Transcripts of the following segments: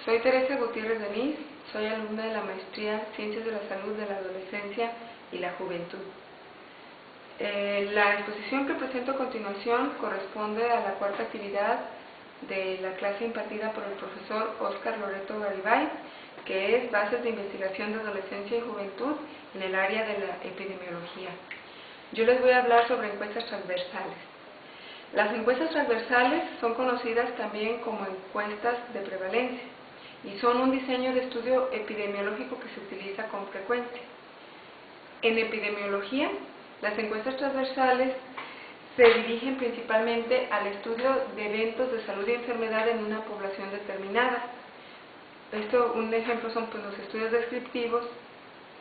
Soy Teresa Gutiérrez Denís, soy alumna de la maestría Ciencias de la Salud de la Adolescencia y la Juventud. La exposición que presento a continuación corresponde a la cuarta actividad de la clase impartida por el profesor Óscar Loreto Garibay, que es Bases de Investigación de Adolescencia y Juventud en el área de la epidemiología. Yo les voy a hablar sobre encuestas transversales. Las encuestas transversales son conocidas también como encuestas de prevalencia y son un diseño de estudio epidemiológico que se utiliza con frecuencia. En epidemiología, las encuestas transversales se dirigen principalmente al estudio de eventos de salud y enfermedad en una población determinada. Un ejemplo son los estudios descriptivos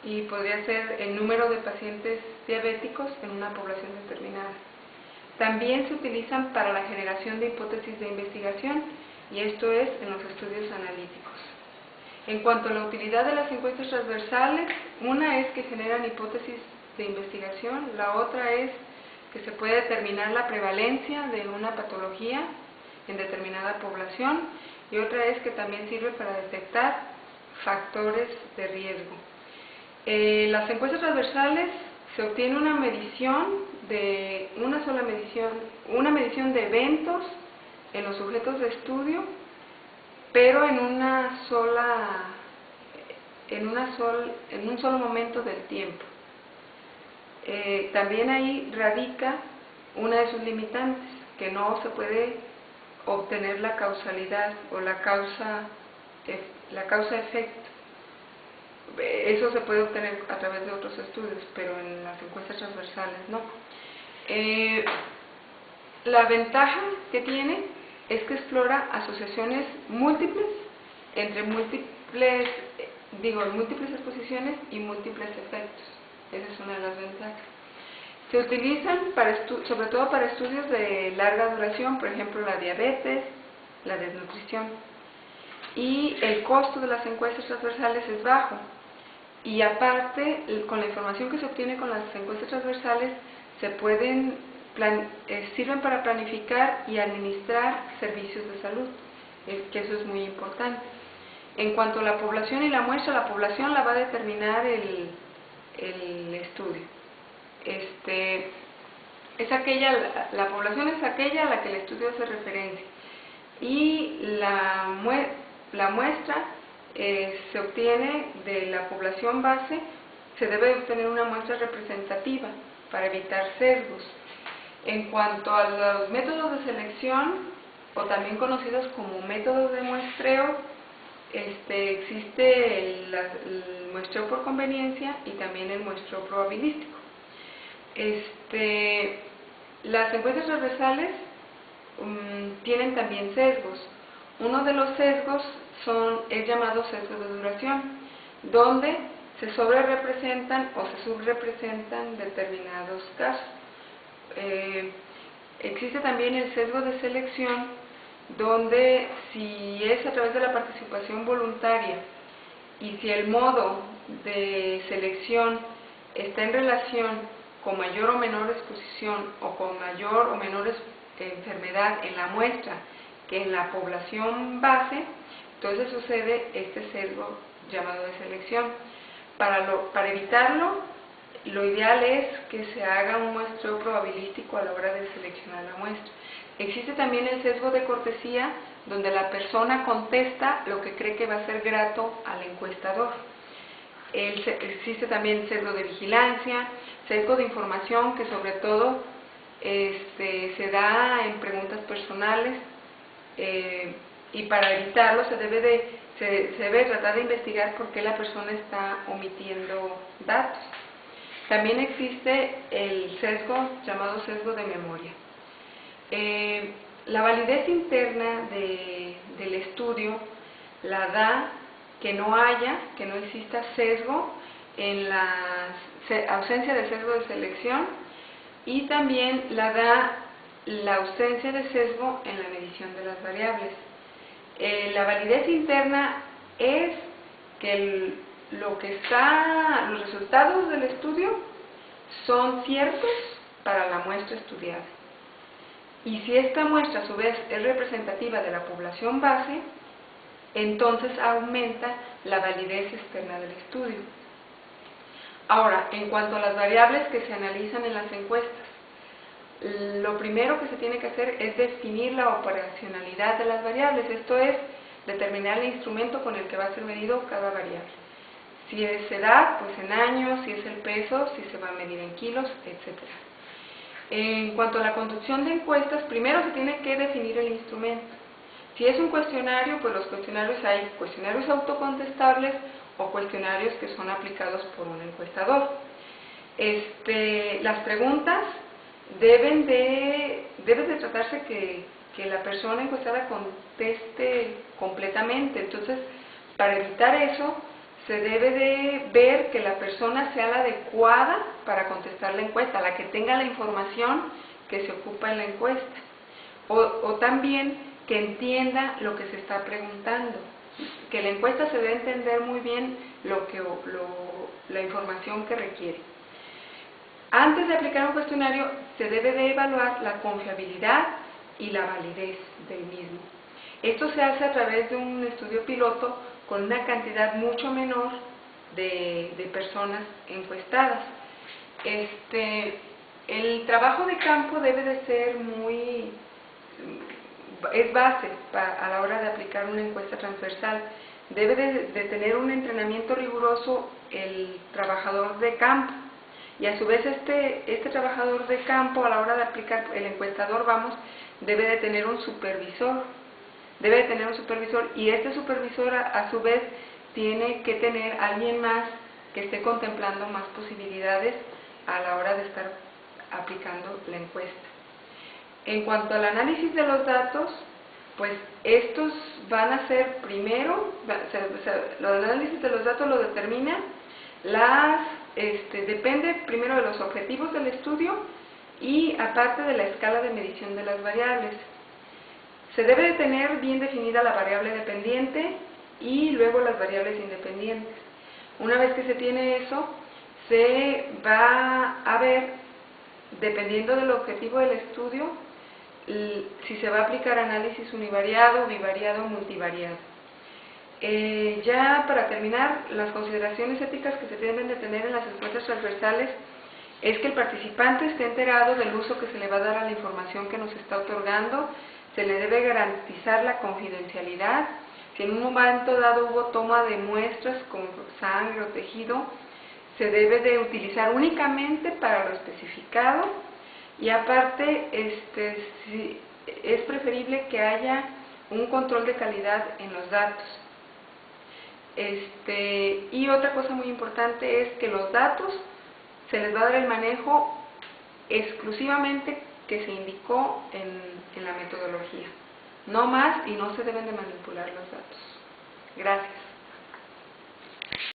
y podría ser el número de pacientes diabéticos en una población determinada. También se utilizan para la generación de hipótesis de investigación, y esto es en los estudios analíticos. En cuanto a la utilidad de las encuestas transversales, una es que generan hipótesis de investigación, la otra es que se puede determinar la prevalencia de una patología en determinada población, y otra es que también sirve para detectar factores de riesgo. Las encuestas transversales se obtiene una medición de una medición de eventos en los sujetos de estudio, pero en un solo momento del tiempo. También ahí radica una de sus limitantes, que no se puede obtener la causalidad o la causa-efecto. Eso se puede obtener a través de otros estudios, pero en las encuestas transversales no. La ventaja que tiene es que explora asociaciones múltiples entre múltiples exposiciones y múltiples efectos. Esa es una de las ventajas. Se utilizan sobre todo para estudios de larga duración, por ejemplo la diabetes, la desnutrición. Y el costo de las encuestas transversales es bajo. Y aparte, con la información que se obtiene con las encuestas transversales, sirven para planificar y administrar servicios de salud, que eso es muy importante. En cuanto a la población y la muestra, la población la va a determinar el estudio. La población es aquella a la que el estudio hace referencia. Y la muestra se obtiene de la población base. Se debe obtener una muestra representativa para evitar sesgos. En cuanto a los métodos de selección, o también conocidos como métodos de muestreo, existe el muestreo por conveniencia y también el muestreo probabilístico. Las encuestas transversales tienen también sesgos. Uno de los sesgos es llamado sesgo de duración, donde se sobrerepresentan o se subrepresentan determinados casos. Existe también el sesgo de selección, donde si es a través de la participación voluntaria y si el modo de selección está en relación con mayor o menor exposición o con mayor o menor enfermedad en la muestra que en la población base, entonces sucede este sesgo llamado de selección. Para evitarlo, lo ideal es que se haga un muestreo probabilístico a la hora de seleccionar la muestra. Existe también el sesgo de cortesía, donde la persona contesta lo que cree que va a ser grato al encuestador. Existe también el sesgo de vigilancia, sesgo de información, que sobre todo se da en preguntas personales, y para evitarlo se debe tratar de investigar por qué la persona está omitiendo datos. También existe el sesgo llamado sesgo de memoria. La validez interna del estudio la da que no exista sesgo en la ausencia de sesgo de selección, y también la da la ausencia de sesgo en la medición de las variables. La validez interna es que los resultados del estudio son ciertos para la muestra estudiada. Y si esta muestra a su vez es representativa de la población base, entonces aumenta la validez externa del estudio. Ahora, en cuanto a las variables que se analizan en las encuestas, lo primero que se tiene que hacer es definir la operacionalidad de las variables, esto es, determinar el instrumento con el que va a ser medido cada variable. Si es edad, pues en años, si es el peso, si se va a medir en kilos, etc. En cuanto a la conducción de encuestas, primero se tiene que definir el instrumento. Si es un cuestionario, pues los cuestionarios hay cuestionarios autocontestables o cuestionarios que son aplicados por un encuestador. Las preguntas deben de tratarse que la persona encuestada conteste completamente. Entonces, para evitar eso, se debe de ver que la persona sea la adecuada para contestar la encuesta, la que tenga la información que se ocupa en la encuesta. O también que entienda lo que se está preguntando. Que la encuesta se debe entender muy bien la información que requiere. Antes de aplicar un cuestionario, se debe de evaluar la confiabilidad y la validez del mismo. Esto se hace a través de un estudio piloto con una cantidad mucho menor de personas encuestadas. El trabajo de campo debe de ser es base a la hora de aplicar una encuesta transversal. Debe de tener un entrenamiento riguroso el trabajador de campo. Y a su vez este trabajador de campo, a la hora de aplicar, el encuestador, debe de tener un supervisor. Debe de tener un supervisor y este supervisor a su vez tiene que tener alguien más que esté contemplando más posibilidades a la hora de estar aplicando la encuesta. En cuanto al análisis de los datos, pues estos van a ser primero, el análisis de los datos lo determina depende primero de los objetivos del estudio y aparte de la escala de medición de las variables. Se debe de tener bien definida la variable dependiente y luego las variables independientes. Una vez que se tiene eso, se va a ver, dependiendo del objetivo del estudio, si se va a aplicar análisis univariado, bivariado o multivariado. Ya para terminar, las consideraciones éticas que se deben de tener en las encuestas transversales es que el participante esté enterado del uso que se le va a dar a la información que nos está otorgando, se le debe garantizar la confidencialidad. Si en un momento dado hubo toma de muestras con sangre o tejido, se debe de utilizar únicamente para lo especificado y aparte es preferible que haya un control de calidad en los datos. Y otra cosa muy importante es que los datos se les va a dar el manejo exclusivamente que se indicó en la metodología. No más y no se deben de manipular los datos. Gracias.